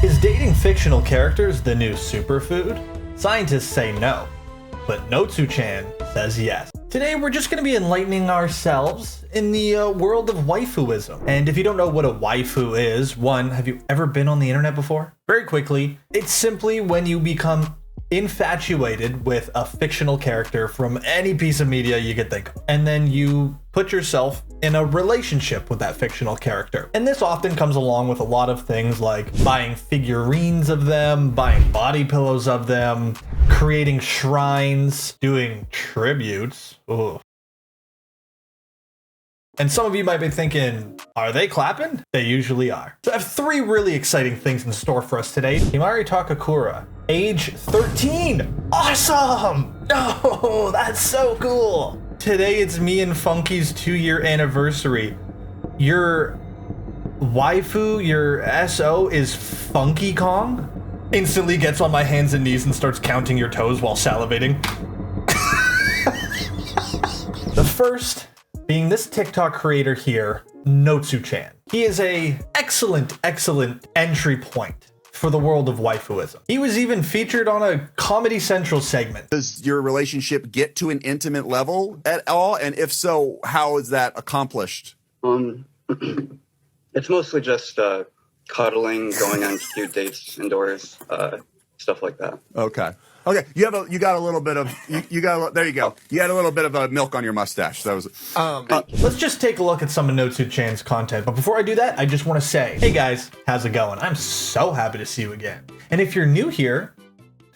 Is dating fictional characters the new superfood? Scientists say no, but Notsu-chan says yes. Today we're just going to be enlightening ourselves in the world of waifuism. And if you don't know what a waifu is, one, have you ever been on the internet before? Very quickly, it's simply when you become infatuated with a fictional character from any piece of media you could think of. And then you put yourself in a relationship with that fictional character. And this often comes along with a lot of things like buying figurines of them, buying body pillows of them, creating shrines, doing tributes. Ooh. And some of you might be thinking, are they clapping? They usually are. So I have three really exciting things in store for us today. Himari Takakura, age 13. Awesome! Oh, that's so cool. Today it's me and Funky's 2-year anniversary. Your waifu, your SO is Funky Kong? Instantly gets on my hands and knees and starts counting your toes while salivating. The first being this TikTok creator here, Notsu-chan. He is a excellent entry point for the world of waifuism. He was even featured on a Comedy Central segment. Does your relationship get to an intimate level at all? And if so, how is that accomplished? It's mostly just cuddling, going on cute dates indoors, stuff like that. Okay. You got a little bit of there you go. You had a little bit of milk on your mustache. That was. Let's just take a look at some of Notsu-chan's content. But before I do that, I just want to say, hey guys, how's it going? I'm so happy to see you again. And if you're new here,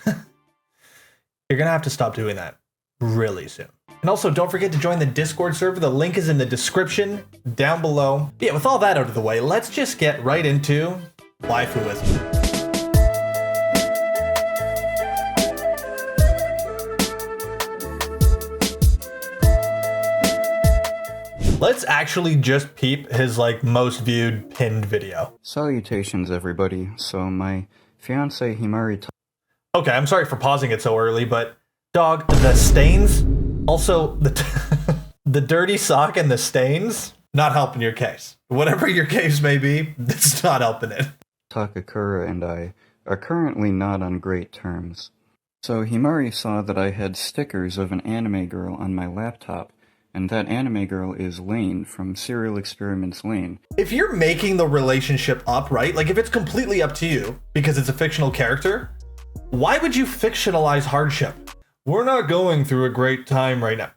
you're gonna have to stop doing that really soon. And also, don't forget to join the Discord server. The link is in the description down below. Yeah, with all that out of the way, let's just get right into waifuism. Let's actually just peep his most viewed pinned video. Salutations, everybody. So my fiance Himari. Okay, I'm sorry for pausing it so early, but dog, the stains, also the dirty sock and the stains, not helping your case. Whatever your case may be, it's not helping it. Takakura and I are currently not on great terms. So Himari saw that I had stickers of an anime girl on my laptop. And that anime girl is Lane from Serial Experiments Lane. If you're making the relationship up, right? If it's completely up to you because it's a fictional character, why would you fictionalize hardship? We're not going through a great time right now.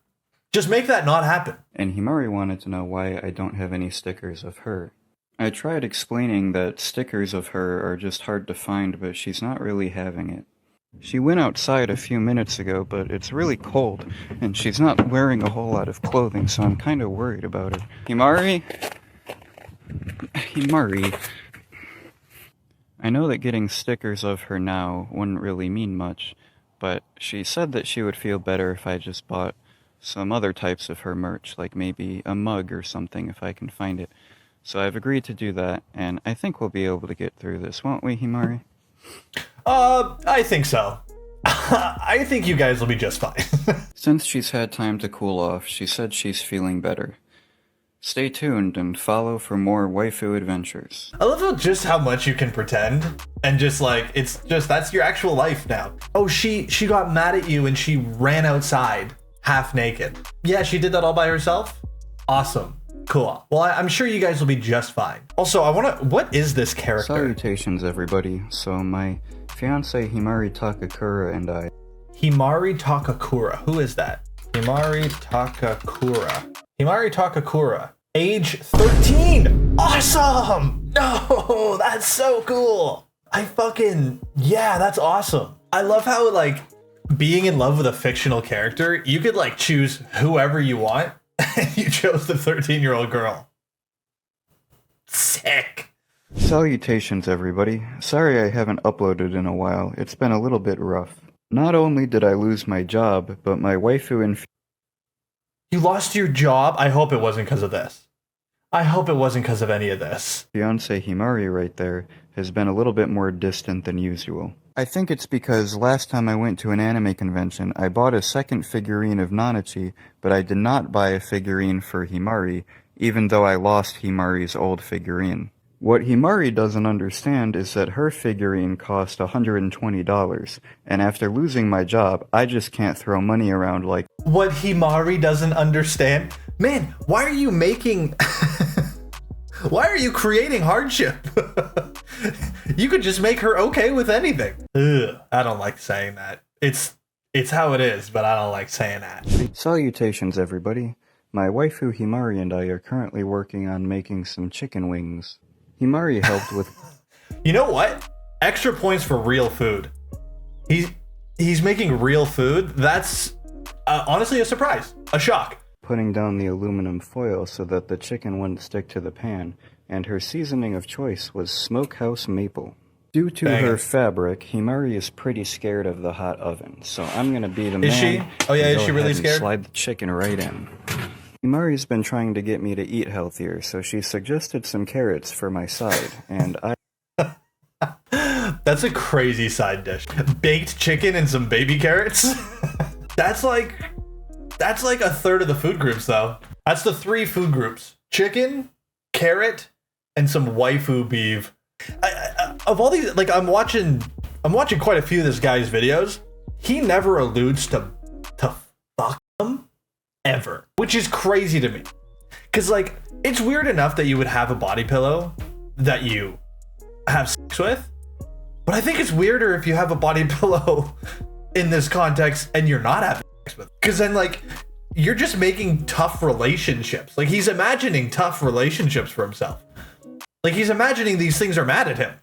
Just make that not happen. And Himari wanted to know why I don't have any stickers of her. I tried explaining that stickers of her are just hard to find, but she's not really having it. She went outside a few minutes ago, but it's really cold, and she's not wearing a whole lot of clothing, so I'm kind of worried about her. Himari? I know that getting stickers of her now wouldn't really mean much, but she said that she would feel better if I just bought some other types of her merch, like maybe a mug or something if I can find it. So I've agreed to do that, and I think we'll be able to get through this, won't we, Himari? I think so. I think you guys will be just fine. Since she's had time to cool off, she said she's feeling better. Stay tuned and follow for more waifu adventures. I love just how much you can pretend and that's your actual life now. Oh, she got mad at you and she ran outside half naked. Yeah, she did that all by herself? Awesome. Cool. Well, I'm sure you guys will be just fine. Also, what is this character? Salutations, everybody. So my fiance Himari Takakura and I... Himari Takakura. Who is that? Himari Takakura. Age 13. Awesome! No, that's so cool. Yeah, that's awesome. I love how, being in love with a fictional character, you could, choose whoever you want. You chose the 13-year-old girl. Sick. Salutations, everybody. Sorry I haven't uploaded in a while. It's been a little bit rough. Not only did I lose my job, but my waifu and... You lost your job? I hope it wasn't because of this. I hope it wasn't because of any of this. Fiance Himari right there has been a little bit more distant than usual. I think it's because last time I went to an anime convention, I bought a second figurine of Nanachi, but I did not buy a figurine for Himari, even though I lost Himari's old figurine. What Himari doesn't understand is that her figurine cost $120, and after losing my job, I just can't throw money around like... What Himari doesn't understand? Man, why are you making... Why are you creating hardship? You could just make her okay with anything. Ugh, I don't like saying that. It's how it is, but I don't like saying that. Salutations, everybody. My waifu Himari and I are currently working on making some chicken wings. Himari helped with... You know what? Extra points for real food. He's making real food. That's honestly a surprise, a shock. Putting down the aluminum foil so that the chicken wouldn't stick to the pan, and her seasoning of choice was smokehouse maple. Due to her fabric, Himari is pretty scared of the hot oven, so I'm gonna be the man. Is she? Oh yeah, is she really scared? Slide the chicken right in. Himari's been trying to get me to eat healthier, so she suggested some carrots for my side, and I... That's a crazy side dish. Baked chicken and some baby carrots? That's like a third of the food groups, though. That's the 3 food groups. Chicken, carrot, and some waifu beef. Of all these, like, I'm watching quite a few of this guy's videos. He never alludes to fuck them ever, which is crazy to me. Cause like, it's weird enough that you would have a body pillow that you have sex with, but I think it's weirder if you have a body pillow in this context and you're not having sex with it. Cause then like, you're just making tough relationships. Like he's imagining tough relationships for himself. Like he's imagining these things are mad at him.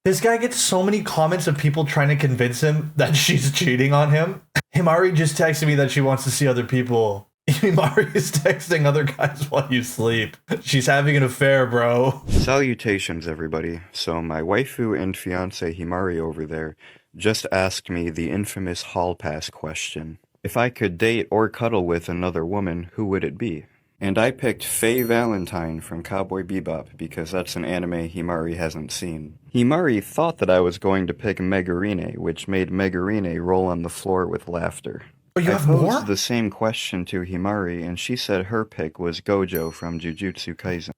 This guy gets so many comments of people trying to convince him that she's cheating on him. Himari just texted me that she wants to see other people. Himari is texting other guys while you sleep. She's having an affair, bro. Salutations, everybody. So my waifu and fiance Himari over there just asked me the infamous hall pass question. If I could date or cuddle with another woman, who would it be? And I picked Faye Valentine from Cowboy Bebop because that's an anime Himari hasn't seen. Himari thought that I was going to pick Megurine, which made Megurine roll on the floor with laughter. Oh, you I have posed more? the same question to Himari, and she said her pick was Gojo from Jujutsu Kaisen.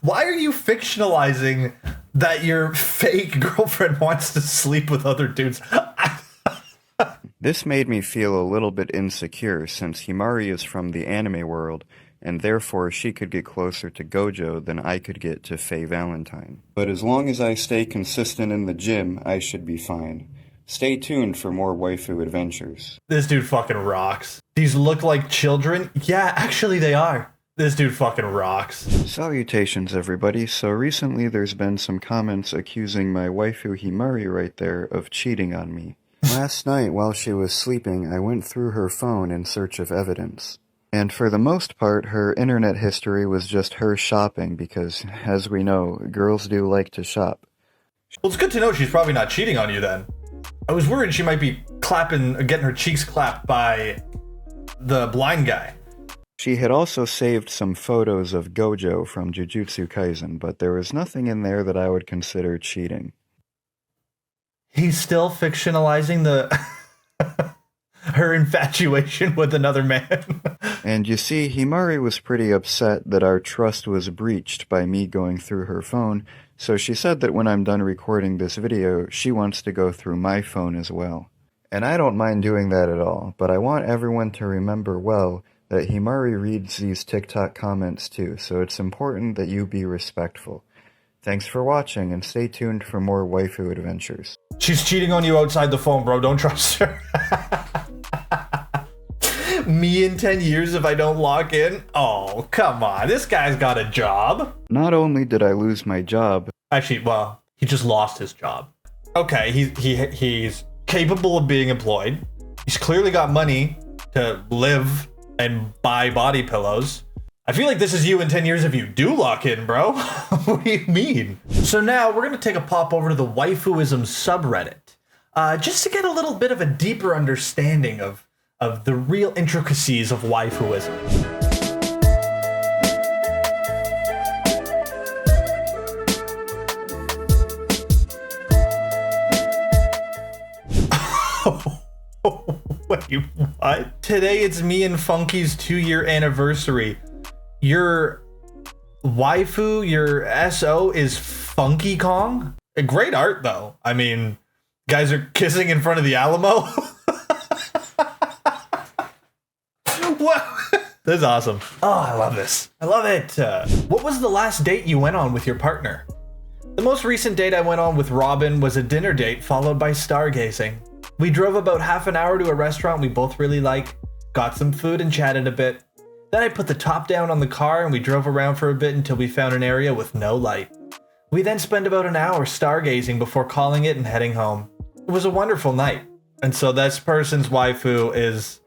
Why are you fictionalizing that your fake girlfriend wants to sleep with other dudes? This made me feel a little bit insecure since Himari is from the anime world, and therefore she could get closer to Gojo than I could get to Faye Valentine. But as long as I stay consistent in the gym, I should be fine. Stay tuned for more waifu adventures. This dude fucking rocks. These look like children? Yeah, actually they are. This dude fucking rocks. Salutations, everybody. So recently there's been some comments accusing my waifu Himari right there of cheating on me. Last night, while she was sleeping, I went through her phone in search of evidence. And for the most part, her internet history was just her shopping because, as we know, girls do like to shop. Well, it's good to know she's probably not cheating on you then. I was worried she might be getting her cheeks clapped by the blind guy. She had also saved some photos of Gojo from Jujutsu Kaisen, but there was nothing in there that I would consider cheating. He's still fictionalizing her infatuation with another man. And you see, Himari was pretty upset that our trust was breached by me going through her phone, so she said that when I'm done recording this video, she wants to go through my phone as well. And I don't mind doing that at all, but I want everyone to remember well that Himari reads these TikTok comments too, so it's important that you be respectful. Thanks for watching, and stay tuned for more waifu adventures. She's cheating on you outside the phone, bro. Don't trust her. Me in 10 years if I don't lock in? Oh, come on. This guy's got a job. Not only did I lose my job... Actually, well, he just lost his job. Okay, he's capable of being employed. He's clearly got money to live and buy body pillows. I feel like this is you in 10 years if you do lock in, bro. What do you mean? So now we're going to take a pop over to the waifuism subreddit, just to get a little bit of a deeper understanding of the real intricacies of waifuism. Wait, what? Today it's me and Funky's 2-year anniversary. You're Waifu, your SO is Funky Kong. A great art, though. I mean, guys are kissing in front of the Alamo. What? This is awesome. Oh, I love this. I love it. What was the last date you went on with your partner? The most recent date I went on with Robin was a dinner date followed by stargazing. We drove about half an hour to a restaurant we both really like, got some food and chatted a bit. Then I put the top down on the car and we drove around for a bit until we found an area with no light. We then spent about an hour stargazing before calling it and heading home. It was a wonderful night. And so this person's waifu is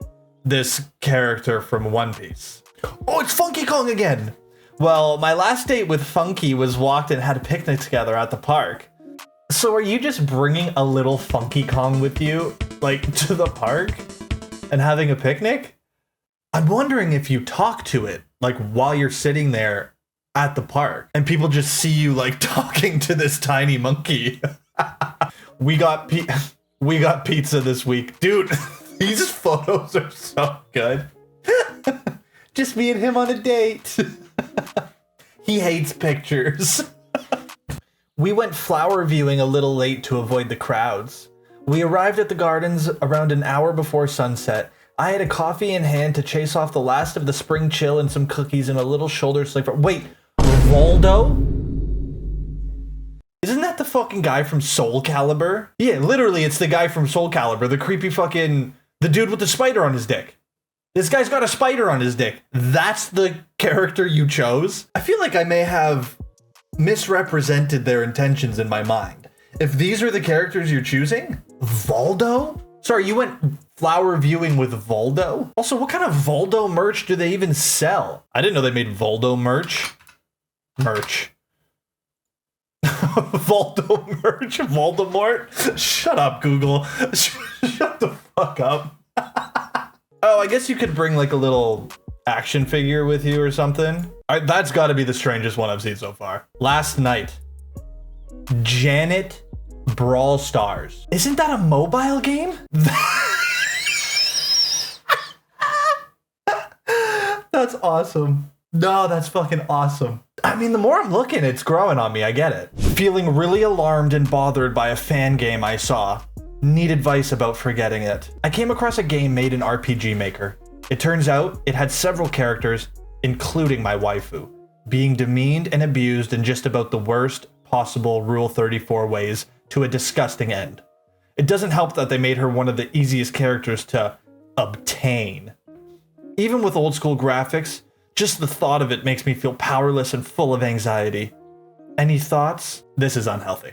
this character from One Piece. Oh, it's Funky Kong again! Well, my last date with Funky was walked and had a picnic together at the park. So are you just bringing a little Funky Kong with you, like, to the park and having a picnic? I'm wondering if you talk to it, like, while you're sitting there at the park and people just see you, like, talking to this tiny monkey. We got pizza this week. Dude, these photos are so good. Just me and him on a date. He hates pictures. We went flower viewing a little late to avoid the crowds. We arrived at the gardens around an hour before sunset. I had a coffee in hand to chase off the last of the spring chill and some cookies and a little shoulder sleeper. Wait, Voldo? Isn't that the fucking guy from Soul Calibur? Yeah, literally, it's the guy from Soul Calibur, the creepy fucking... the dude with the spider on his dick. This guy's got a spider on his dick. That's the character you chose? I feel like I may have misrepresented their intentions in my mind. If these are the characters you're choosing? Voldo? Sorry, you went flower viewing with Voldo? Also, what kind of Voldo merch do they even sell? I didn't know they made Voldo merch. Voldo merch? Voldemort? Shut up, Google. Shut the fuck up. Oh, I guess you could bring like a little action figure with you or something. That's got to be the strangest one I've seen so far. Last night, Janet Brawl Stars. Isn't that a mobile game? That's awesome. No, that's fucking awesome. I mean, the more I'm looking, it's growing on me. I get it. Feeling really alarmed and bothered by a fan game I saw. Need advice about forgetting it. I came across a game made in RPG Maker. It turns out it had several characters, including my waifu, being demeaned and abused in just about the worst possible Rule 34 ways to a disgusting end. It doesn't help that they made her one of the easiest characters to obtain. Even with old school graphics, just the thought of it makes me feel powerless and full of anxiety. Any thoughts? This is unhealthy.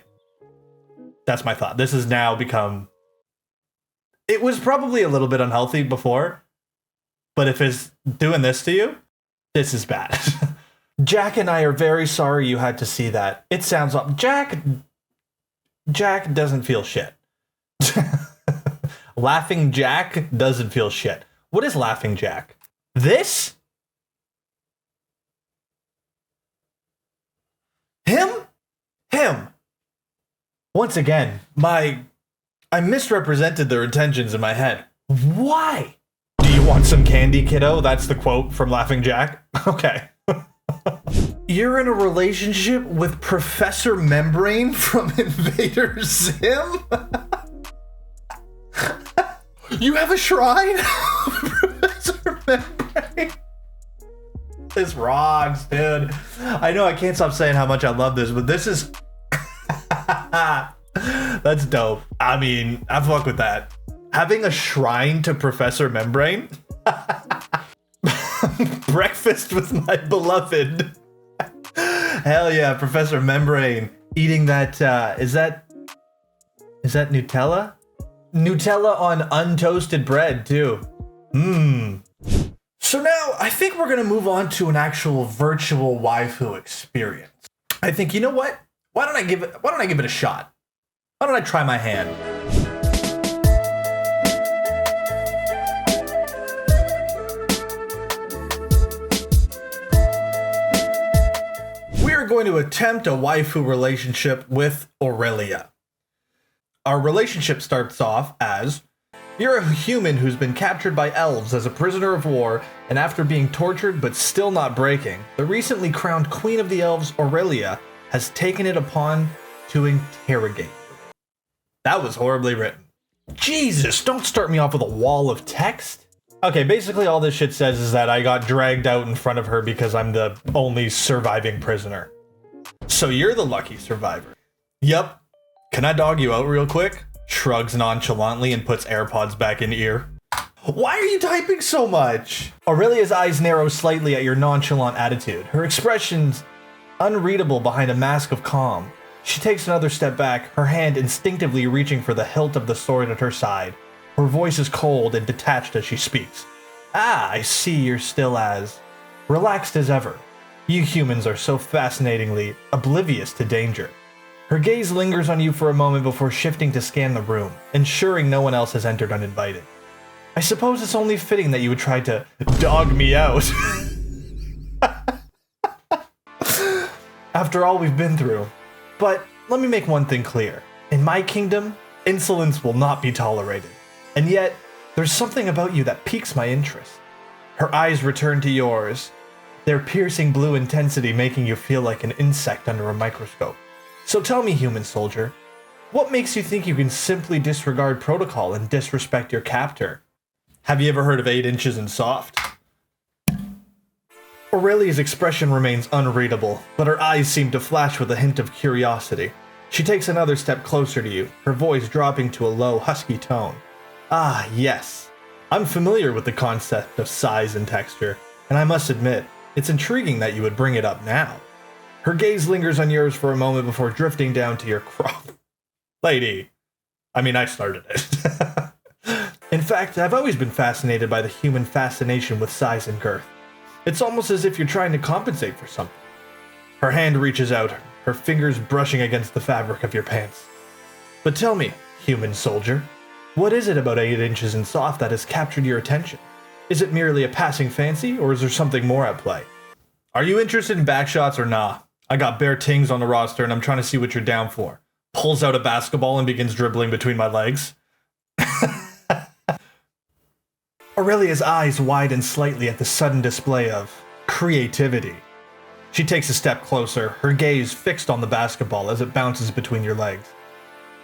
That's my thought. This has now become... It was probably a little bit unhealthy before, but if it's doing this to you, this is bad. Jack and I are very sorry you had to see that. It sounds like... Jack doesn't feel shit. Laughing Jack doesn't feel shit. What is Laughing Jack? This? Him. Once again, I misrepresented their intentions in my head. Why? Do you want some candy, kiddo? That's the quote from Laughing Jack. Okay. You're in a relationship with Professor Membrane from Invader Zim? You have a shrine? Professor Membrane? This rocks, dude. I know I can't stop saying how much I love this, but this is... That's dope. I mean, I fuck with that. Having a shrine to Professor Membrane? Breakfast with my beloved. Hell yeah, Professor Membrane. Eating that, is that Nutella? Nutella on untoasted bread, too. Mmm. So now, I think we're gonna move on to an actual virtual waifu experience. I think, you know what? Why don't I give it a shot? Why don't I try my hand? We are going to attempt a waifu relationship with Aurelia. Our relationship starts off as You're a human who's been captured by elves as a prisoner of war, and after being tortured but still not breaking, the recently crowned Queen of the Elves, Aurelia, has taken it upon to interrogate you. That was horribly written. Jesus, don't start me off with a wall of text. Okay, basically all this shit says is that I got dragged out in front of her because I'm the only surviving prisoner. So you're the lucky survivor. Yep. Can I dog you out real quick? Shrugs nonchalantly and puts AirPods back in ear. Why are you typing so much? Aurelia's eyes narrow slightly at your nonchalant attitude. Her expression's unreadable behind a mask of calm. She takes another step back, her hand instinctively reaching for the hilt of the sword at her side. Her voice is cold and detached as she speaks. Ah, I see you're still as relaxed as ever. You humans are so fascinatingly oblivious to danger. Her gaze lingers on you for a moment before shifting to scan the room, ensuring no one else has entered uninvited. I suppose it's only fitting that you would try to dog me out. After all we've been through. But let me make one thing clear. In my kingdom, insolence will not be tolerated. And yet, there's something about you that piques my interest. Her eyes return to yours, their piercing blue intensity making you feel like an insect under a microscope. So tell me, human soldier, what makes you think you can simply disregard protocol and disrespect your captor? Have you ever heard of 8 inches and soft? Aurelia's expression remains unreadable, but her eyes seem to flash with a hint of curiosity. She takes another step closer to you, her voice dropping to a low, husky tone. Ah, yes. I'm familiar with the concept of size and texture, and I must admit, it's intriguing that you would bring it up now. Her gaze lingers on yours for a moment before drifting down to your crop. Lady. I started it. In fact, I've always been fascinated by the human fascination with size and girth. It's almost as if you're trying to compensate for something. Her hand reaches out, her fingers brushing against the fabric of your pants. But tell me, human soldier, what is it about 8 inches and soft that has captured your attention? Is it merely a passing fancy, or is there something more at play? Are you interested in backshots or nah? I got bare tings on the roster and I'm trying to see what you're down for. Pulls out a basketball and begins dribbling between my legs. Aurelia's eyes widen slightly at the sudden display of creativity. She takes a step closer, her gaze fixed on the basketball as it bounces between your legs.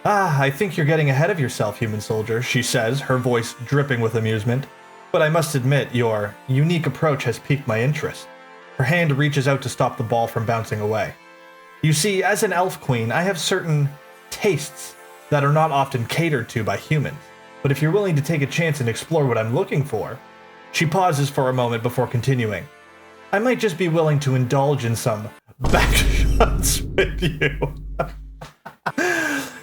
Ah, I think you're getting ahead of yourself, human soldier, she says, her voice dripping with amusement. But I must admit, your unique approach has piqued my interest. Her hand reaches out to stop the ball from bouncing away. You see, as an elf queen, I have certain tastes that are not often catered to by humans. But if you're willing to take a chance and explore what I'm looking for... She pauses for a moment before continuing. I might just be willing to indulge in some backshots with you.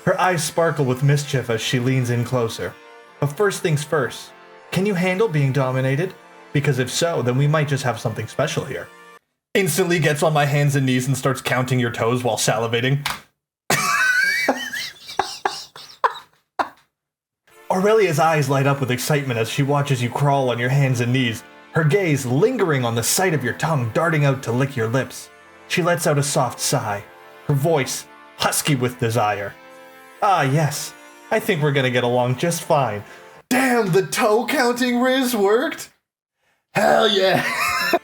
Her eyes sparkle with mischief as she leans in closer. But first things first, can you handle being dominated? Because if so, then we might just have something special here. Instantly gets on my hands and knees and starts counting your toes while salivating. Aurelia's eyes light up with excitement as she watches you crawl on your hands and knees, her gaze lingering on the sight of your tongue darting out to lick your lips. She lets out a soft sigh, her voice husky with desire. Ah, yes, I think we're gonna get along just fine. Damn, the toe counting riz worked! Hell yeah!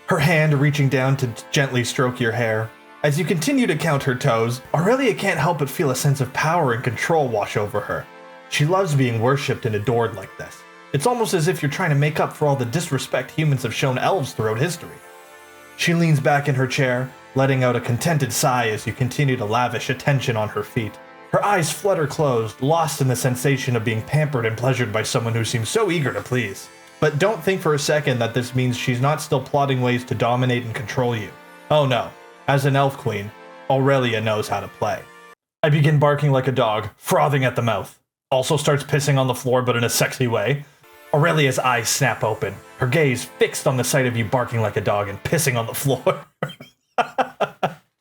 Her hand reaching down to gently stroke your hair. As you continue to count her toes, Aurelia can't help but feel a sense of power and control wash over her. She loves being worshipped and adored like this. It's almost as if you're trying to make up for all the disrespect humans have shown elves throughout history. She leans back in her chair, letting out a contented sigh as you continue to lavish attention on her feet. Her eyes flutter closed, lost in the sensation of being pampered and pleasured by someone who seems so eager to please. But don't think for a second that this means she's not still plotting ways to dominate and control you. Oh no, as an elf queen, Aurelia knows how to play. I begin barking like a dog, frothing at the mouth. Also starts pissing on the floor, but in a sexy way. Aurelia's eyes snap open, her gaze fixed on the sight of you barking like a dog and pissing on the floor.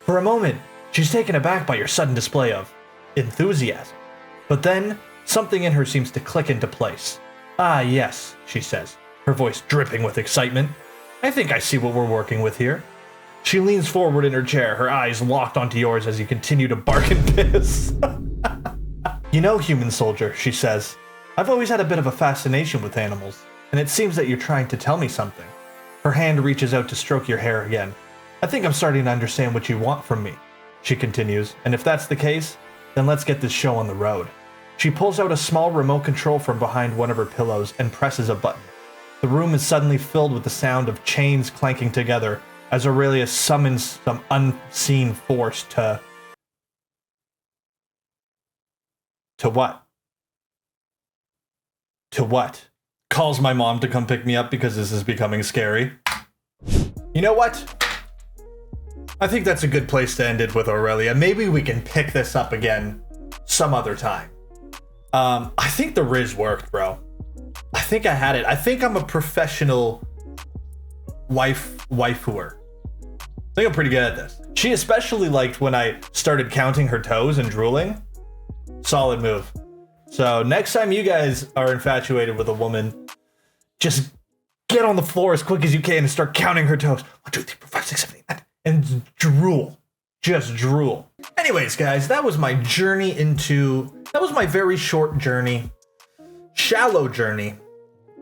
For a moment, she's taken aback by your sudden display of enthusiasm. But then, something in her seems to click into place. Ah, yes, she says, her voice dripping with excitement. I think I see what we're working with here. She leans forward in her chair, her eyes locked onto yours as you continue to bark and piss. You know, human soldier, she says, I've always had a bit of a fascination with animals, and it seems that you're trying to tell me something. Her hand reaches out to stroke your hair again. I think I'm starting to understand what you want from me, she continues, and if that's the case, then let's get this show on the road. She pulls out a small remote control from behind one of her pillows and presses a button. The room is suddenly filled with the sound of chains clanking together as Aurelia summons some unseen force to what? To what? Calls my mom to come pick me up because this is becoming scary. You know what? I think that's a good place to end it with Aurelia. Maybe we can pick this up again some other time. I think the Riz worked, bro. I think I had it. I think I'm a professional waifuer. I think I'm pretty good at this. She especially liked when I started counting her toes and drooling. Solid move. So next time you guys are infatuated with a woman, just get on the floor as quick as you can and start counting her toes. 1, 2, 3, 4, 5, 6, 7, 8, 9. And drool. Just drool. Anyways, guys, that was my journey that was my very short journey, shallow journey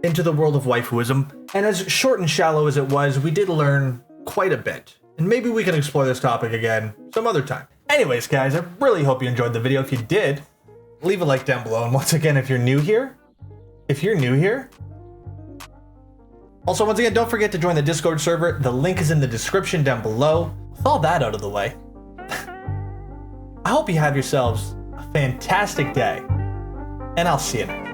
into the world of waifuism. And as short and shallow as it was, we did learn quite a bit. And maybe we can explore this topic again some other time. Anyways, guys, I really hope you enjoyed the video. If you did, leave a like down below. And once again, if you're new here, also, once again, don't forget to join the Discord server. The link is in the description down below. With all that out of the way, I hope you have yourselves a fantastic day, and I'll see you next time.